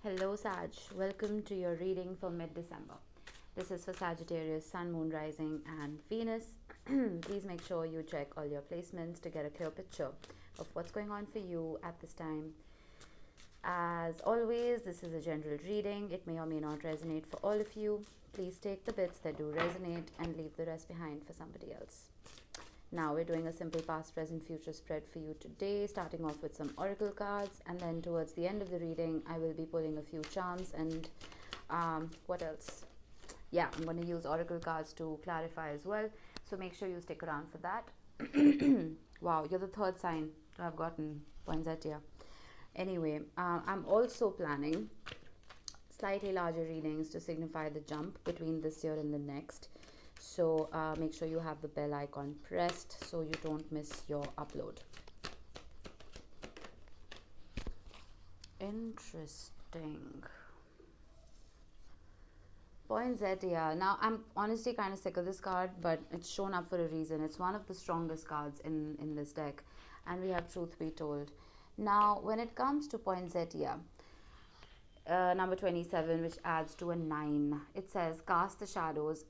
Hello Sag, welcome to your reading for mid-December. This is for Sagittarius, Sun, Moon, Rising and Venus. Please make sure you check all your placements to get a clear picture of what's going on for you at this time. As always, this is a general reading. It may or may not resonate for all of you. Please take the bits that do resonate and leave the rest behind for somebody else. Now we're doing a simple past, present, future spread for you today, starting off with some oracle cards, and then towards the end of the reading I will be pulling a few charms and what else? Yeah, I'm going to use oracle cards to clarify as well, so make sure you stick around for that. Wow, you're the third sign to have gotten poinsettia. Anyway, I'm also planning slightly larger readings to signify the jump between this year and the next. So make sure you have the bell icon pressed so you don't miss your upload. Interesting. Poinsettia. Now I'm honestly kind of sick of this card, but it's shown up for a reason. It's one of the strongest cards in this deck, and we have truth be told. Now when it comes to poinsettia, number 27, which adds to a 9. It says, cast the shadows,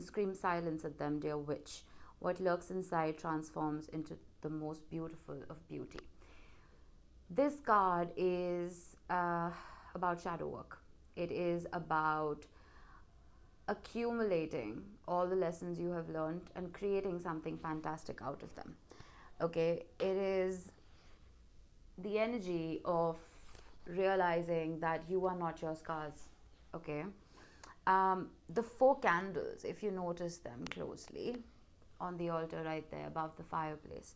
scream silence at them, dear witch. What lurks inside transforms into the most beautiful of beauty. This card is about shadow work. It is about accumulating all the lessons you have learned and creating something fantastic out of them. Okay, it is the energy of realizing that you are not your scars. Okay, the 4 candles, if you notice them closely on the altar right there above the fireplace,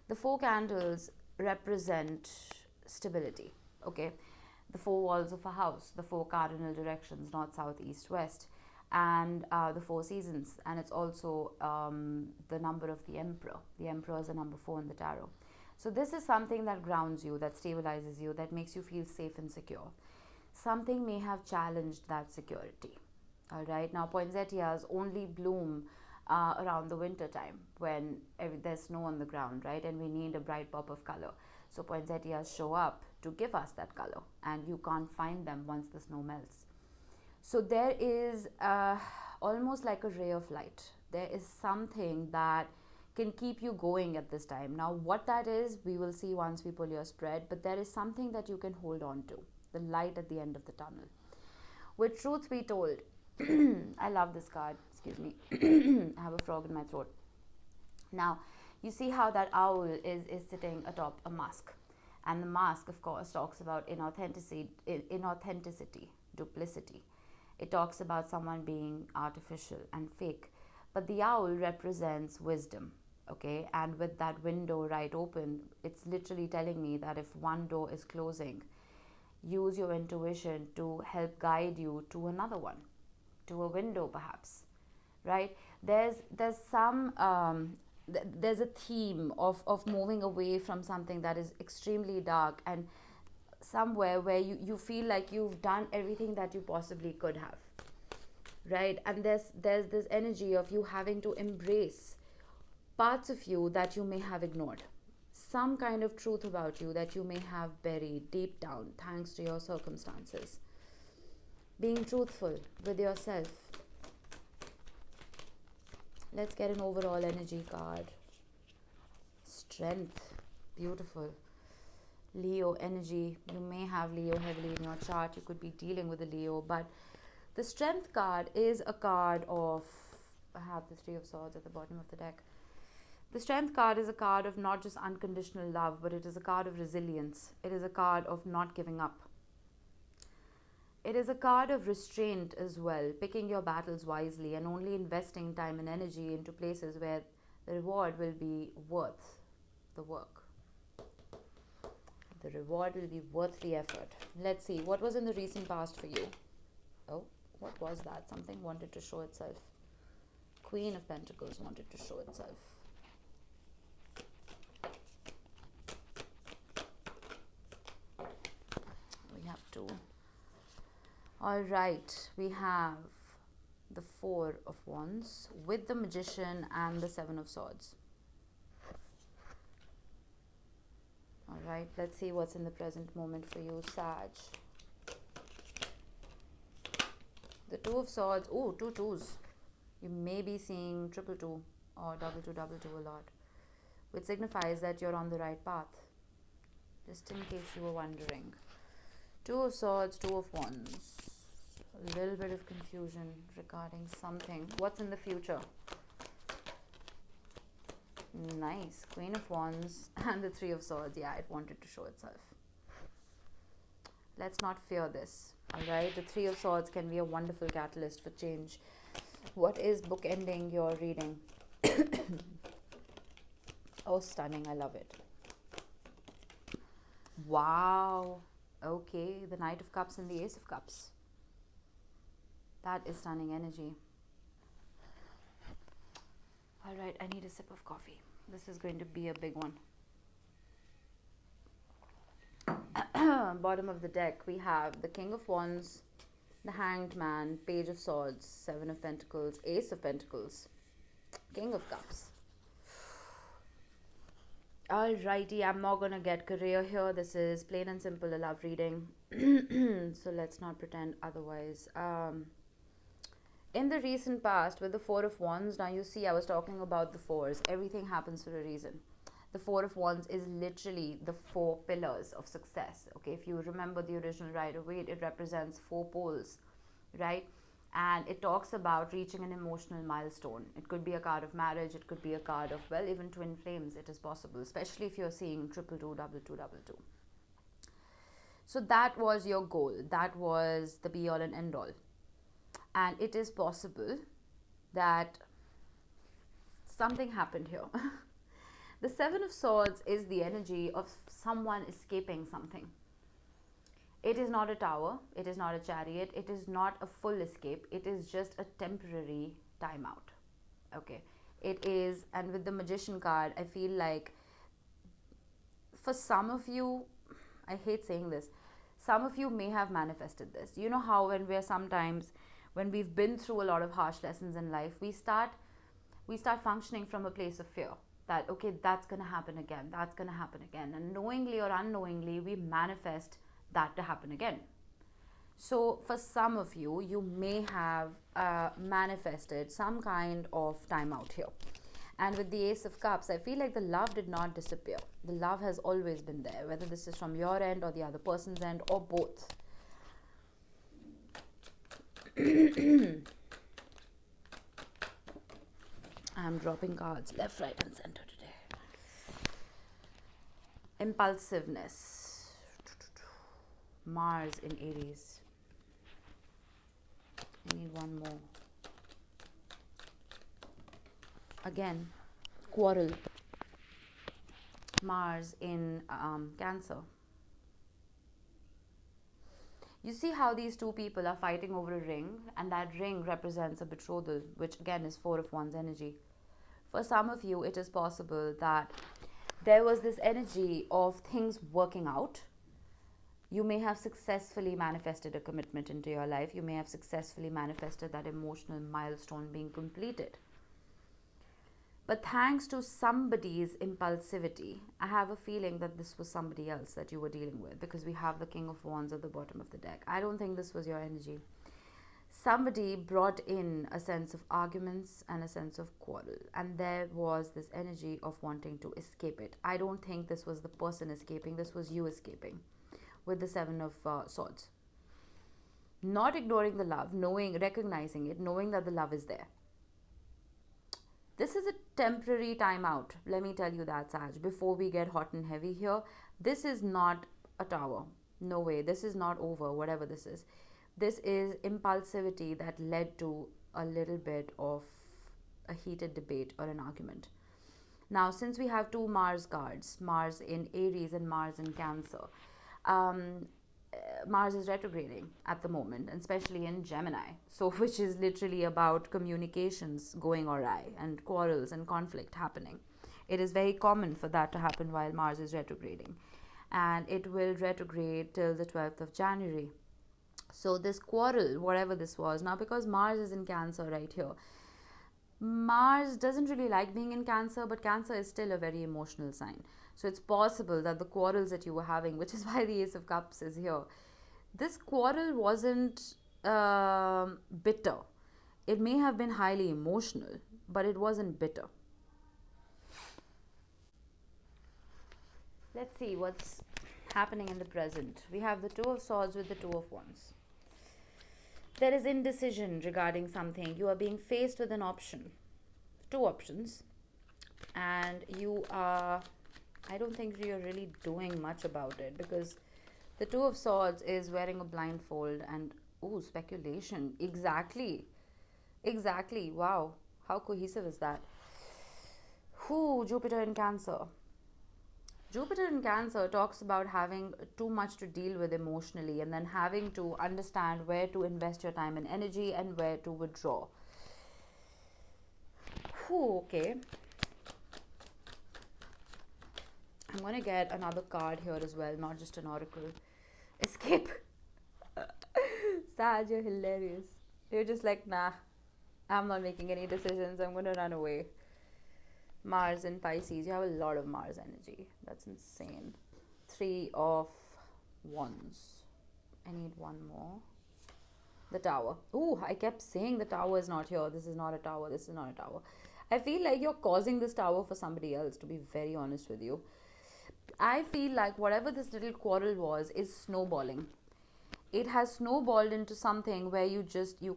the 4 candles represent stability. Okay, the 4 walls of a house, the 4 cardinal directions, north, south, east, west, and the 4 seasons. And it's also the number of the emperor. The emperor is a number 4 in the tarot. So this is something that grounds you, that stabilizes you, that makes you feel safe and secure. Something may have challenged that security. All right. Now poinsettias only bloom around the winter time when there's snow on the ground, right? And we need a bright pop of color. So poinsettias show up to give us that color, and you can't find them once the snow melts. So there is almost like a ray of light. There is something that can keep you going at this time. Now what that is, we will see once we pull your spread, but there is something that you can hold on to, the light at the end of the tunnel. With truth be told, I love this card, excuse me, I have a frog in my throat. Now you see how that owl is sitting atop a mask, and the mask of course talks about inauthenticity, duplicity. It talks about someone being artificial and fake, but the owl represents wisdom. Okay, and with that window right open, it's literally telling me that if one door is closing, use your intuition to help guide you to another one, to a window perhaps, right? There's a theme of moving away from something that is extremely dark, and somewhere where you feel like you've done everything that you possibly could have, right? And there's this energy of you having to embrace parts of you that you may have ignored, some kind of truth about you that you may have buried deep down thanks to your circumstances. Being truthful with yourself. Let's get an overall energy card. Strength. Beautiful. Leo energy. You may have Leo heavily in your chart. You could be dealing with a Leo, but the Strength card is a card of, I have the 3 of Swords at the bottom of the deck. The Strength card is a card of not just unconditional love, but it is a card of resilience. It is a card of not giving up. It is a card of restraint as well, picking your battles wisely and only investing time and energy into places where the reward will be worth the work. The reward will be worth the effort. Let's see, what was in the recent past for you? Oh, what was that? Something wanted to show itself. Queen of Pentacles wanted to show itself. We have 2. All right, we have the 4 of Wands with the Magician and the 7 of Swords. All right, let's see what's in the present moment for you, Sag. The Two of Swords. Oh, two twos. You may be seeing triple two or double two a lot, which signifies that you're on the right path. Just in case you were wondering. Two of Swords, Two of Wands. A little bit of confusion regarding something. What's in the future? Nice. Queen of Wands and the Three of Swords. Yeah, it wanted to show itself. Let's not fear this. Alright, the Three of Swords can be a wonderful catalyst for change. What is bookending your reading? Oh, stunning. I love it. Wow. Okay, the Knight of Cups and the Ace of Cups. That is stunning energy. Alright, I need a sip of coffee. This is going to be a big one. Bottom of the deck, we have the King of Wands, the Hanged Man, Page of Swords, Seven of Pentacles, Ace of Pentacles, King of Cups. Alrighty, I'm not gonna get career here. This is plain and simple a love reading. So let's not pretend otherwise. In the recent past, with the Four of Wands, now you see I was talking about the fours. Everything happens for a reason. The Four of Wands is literally the four pillars of success. Okay, if you remember the original Rider-Waite, it represents four poles, right? And it talks about reaching an emotional milestone. It could be a card of marriage. It could be a card of, well, even twin flames. It is possible, especially if you're seeing triple two, double two, double two. So that was your goal. That was the be all and end all. And it is possible that something happened here. The Seven of Swords is the energy of someone escaping something. It is not a tower. It is not a chariot. It is not a full escape. It is just a temporary timeout. Okay. It is, and with the Magician card, I feel like for some of you, I hate saying this, some of you may have manifested this. You know how when we've been through a lot of harsh lessons in life, we start functioning from a place of fear. That, okay, that's going to happen again. That's going to happen again. And knowingly or unknowingly, we manifest that to happen again. So for some of you, you may have manifested some kind of timeout here. And with the Ace of Cups, I feel like the love did not disappear. The love has always been there, whether this is from your end or the other person's end or both. I'm dropping cards left, right, and center today. Impulsiveness. Mars in Aries. I need one more. Again, quarrel. Mars in Cancer. You see how these two people are fighting over a ring, and that ring represents a betrothal, which again is Four of Wands energy. For some of you, it is possible that there was this energy of things working out. You may have successfully manifested a commitment into your life. You may have successfully manifested that emotional milestone being completed. But thanks to somebody's impulsivity, I have a feeling that this was somebody else that you were dealing with, because we have the King of Wands at the bottom of the deck. I don't think this was your energy. Somebody brought in a sense of arguments and a sense of quarrel, and there was this energy of wanting to escape it. I don't think this was the person escaping. This was you escaping with the Seven of Swords. Not ignoring the love, recognizing it, knowing that the love is there. This is a temporary timeout. Let me tell you that, Sag. Before we get hot and heavy here, this is not a tower. No way. This is not over, whatever this is. This is impulsivity that led to a little bit of a heated debate or an argument. Now, since we have two Mars cards, Mars in Aries and Mars in Cancer, Mars is retrograding at the moment, especially in Gemini, so which is literally about communications going awry and quarrels and conflict happening. It is very common for that to happen while Mars is retrograding, and it will retrograde till the 12th of January. So this quarrel, whatever this was, now because Mars is in Cancer right here, Mars doesn't really like being in Cancer, but Cancer is still a very emotional sign. So it's possible that the quarrels that you were having, which is why the Ace of Cups is here, this quarrel wasn't bitter. It may have been highly emotional, but it wasn't bitter. Let's see what's happening in the present. We have the Two of Swords with the Two of Wands. There is indecision regarding something. You are being faced with an option, two options, and you are, I don't think you're really doing much about it, because the Two of Swords is wearing a blindfold and, oh, speculation. Exactly. Exactly. Wow. How cohesive is that? Jupiter in Cancer. Jupiter in Cancer talks about having too much to deal with emotionally, and then having to understand where to invest your time and energy and where to withdraw. Okay. I'm going to get another card here as well, not just an oracle. Escape. Sag, you're hilarious. You're just like, nah, I'm not making any decisions. I'm going to run away. Mars in Pisces. You have a lot of Mars energy. That's insane. Three of Wands. I need one more. The Tower. Ooh, I kept saying the Tower is not here. This is not a tower. This is not a tower. I feel like you're causing this tower for somebody else, to be very honest with you. I feel like whatever this little quarrel was is snowballing. It has snowballed into something where you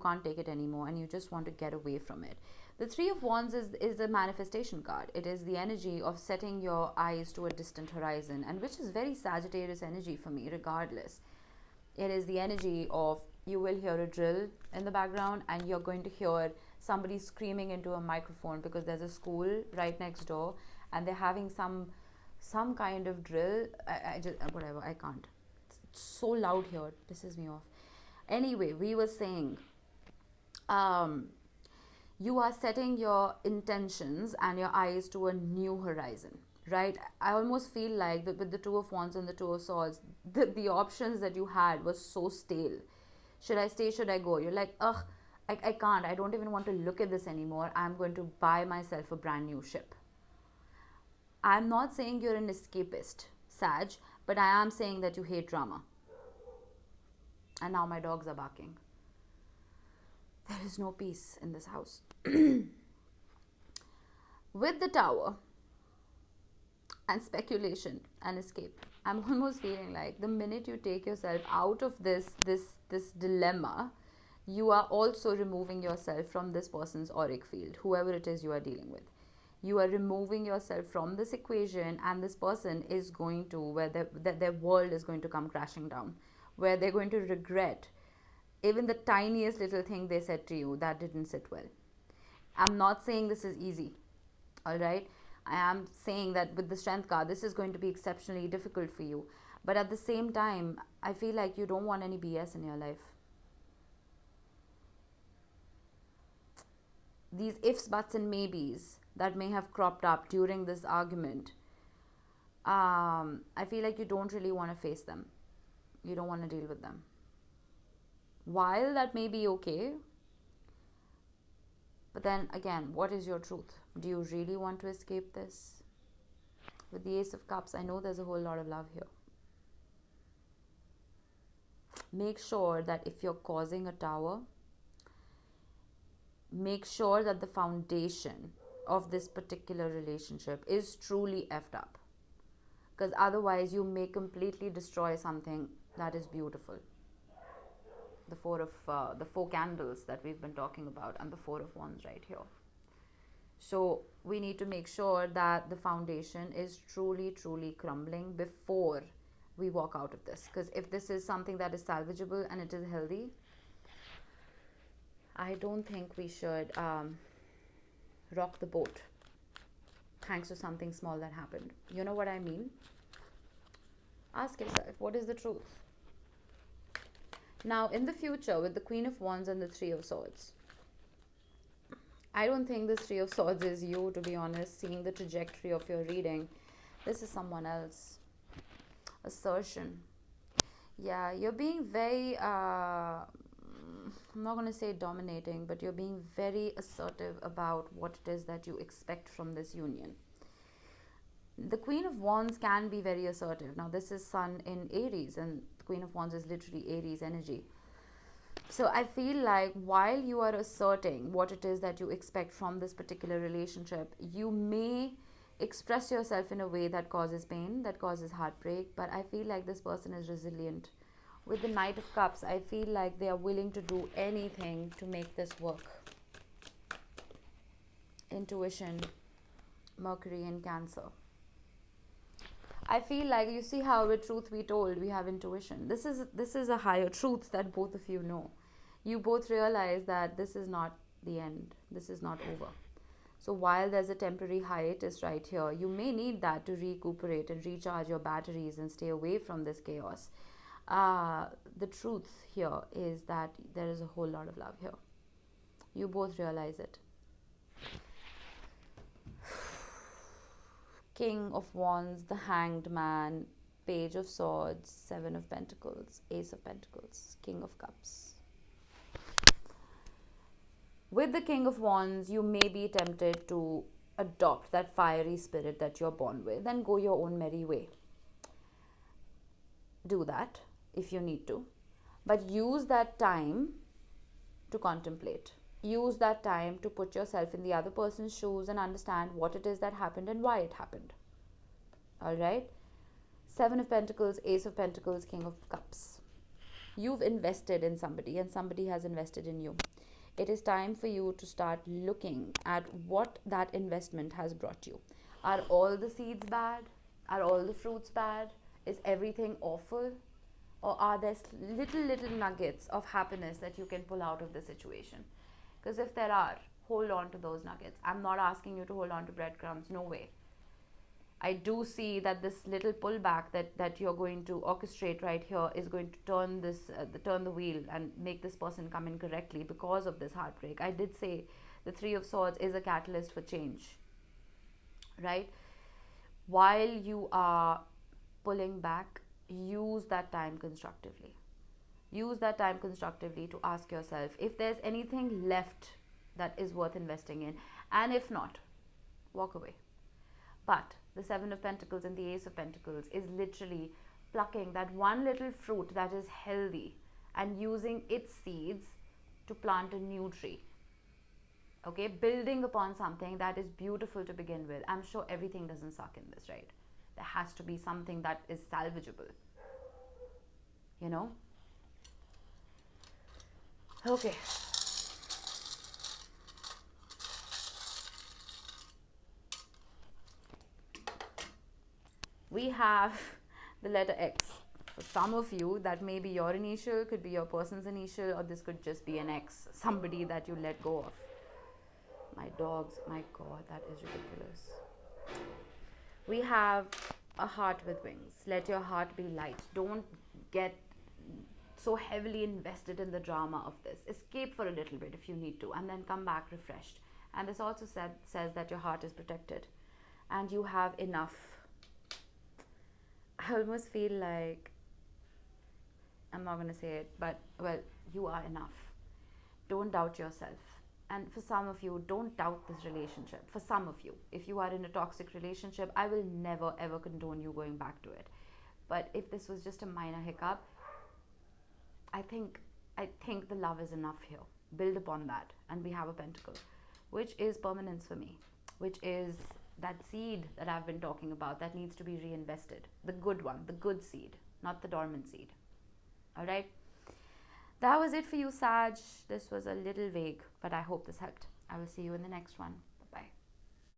can't take it anymore and you just want to get away from it. The Three of Wands is a manifestation card. It is the energy of setting your eyes to a distant horizon, and which is very Sagittarius energy for me regardless. It is the energy of, you will hear a drill in the background and you're going to hear somebody screaming into a microphone because there's a school right next door and they're having some kind of drill. I just, whatever, I can't. It's so loud here, it pisses me off. Anyway, we were saying, you are setting your intentions and your eyes to a new horizon, right? I almost feel like that with the Two of Wands and the Two of Swords, the options that you had was so stale. Should I stay? Should I go? You're like, ugh, I can't. I don't even want to look at this anymore. I'm going to buy myself a brand new ship. I'm not saying you're an escapist, Sag, but I am saying that you hate drama. And now my dogs are barking. There is no peace in this house. With the Tower and speculation and escape, I'm almost feeling like the minute you take yourself out of this dilemma, you are also removing yourself from this person's auric field, whoever it is you are dealing with. You are removing yourself from this equation, and this person is going to, where their world is going to come crashing down, where they're going to regret even the tiniest little thing they said to you that didn't sit well. I'm not saying this is easy, all right? I am saying that with the Strength card, this is going to be exceptionally difficult for you. But at the same time, I feel like you don't want any BS in your life. These ifs, buts, and maybes that may have cropped up during this argument, I feel like you don't really want to face them. You don't want to deal with them. While that may be okay, but then again, what is your truth? Do you really want to escape this? With the Ace of Cups, I know there's a whole lot of love here. Make sure that if you're causing a tower, make sure that the foundation of this particular relationship is truly effed up. Because otherwise, you may completely destroy something that is beautiful. The four candles that we've been talking about, and the Four of Wands right here. So we need to make sure that the foundation is truly crumbling before we walk out of this. Because if this is something that is salvageable and it is healthy, I don't think we should rock the boat thanks to something small that happened. You know what I mean? Ask yourself, what is the truth? Now, in the future, with the Queen of Wands and the Three of Swords, I don't think this Three of Swords is you, to be honest. Seeing the trajectory of your reading, this is someone else. Assertion. Yeah, you're being very, I'm not going to say dominating, but you're being very assertive about what it is that you expect from this union. The Queen of Wands can be very assertive. Now, this is Sun in Aries, and the Queen of Wands is literally Aries energy. So I feel like while you are asserting what it is that you expect from this particular relationship, you may express yourself in a way that causes pain, that causes heartbreak, but I feel like this person is resilient. With the Knight of Cups, I feel like they are willing to do anything to make this work. Intuition, Mercury in Cancer. I feel like, you see how with truth be told, we have intuition. This is a higher truth that both of you know. You both realize that this is not the end. This is not over. So while there's a temporary hiatus right here, you may need that to recuperate and recharge your batteries and stay away from this chaos. The truth here is that there is a whole lot of love here. You both realize it. King of Wands, the Hanged Man, Page of Swords, Seven of Pentacles, Ace of Pentacles, King of Cups. With the King of Wands, you may be tempted to adopt that fiery spirit that you're born with and go your own merry way. Do that if you need to, but use that time to contemplate. Use that time to put yourself in the other person's shoes and understand what it is that happened and why it happened. All right? Seven of Pentacles, Ace of Pentacles, King of Cups. You've invested in somebody and somebody has invested in you. It is time for you to start looking at what that investment has brought you. Are all the seeds bad? Are all the fruits bad? Is everything awful? Or are there little nuggets of happiness that you can pull out of the situation? Because if there are, hold on to those nuggets. I'm not asking you to hold on to breadcrumbs. No way. I do see that this little pullback that you're going to orchestrate right here is going to turn the wheel and make this person come in correctly because of this heartbreak. I did say the Three of Swords is a catalyst for change, right? While you are pulling back, use that time constructively. Use that time constructively to ask yourself if there's anything left that is worth investing in, and if not, walk away. But the Seven of Pentacles and the Ace of Pentacles is literally plucking that one little fruit that is healthy and using its seeds to plant a new tree. Okay, building upon something that is beautiful to begin with. I'm sure everything doesn't suck in this, right? There has to be something that is salvageable, you know? Okay. We have the letter X. For some of you, that may be your initial, could be your person's initial, or this could just be an X, somebody that you let go of. My dogs, my God, that is ridiculous. We have a heart with wings. Let your heart be light. Don't get so heavily invested in the drama of this. Escape for a little bit if you need to, and then come back refreshed. And this also says that your heart is protected and you have enough. I almost feel like, I'm not going to say it, but well, you are enough. Don't doubt yourself. And for some of you, don't doubt this relationship. For some of you, if you are in a toxic relationship, I will never ever condone you going back to it. But if this was just a minor hiccup, I think the love is enough here. Build upon that, and we have a pentacle, which is permanence for me, which is that seed that I've been talking about that needs to be reinvested. The good one, the good seed, not the dormant seed. All right. That was it for you, Sag. This was a little vague, but I hope this helped. I will see you in the next one.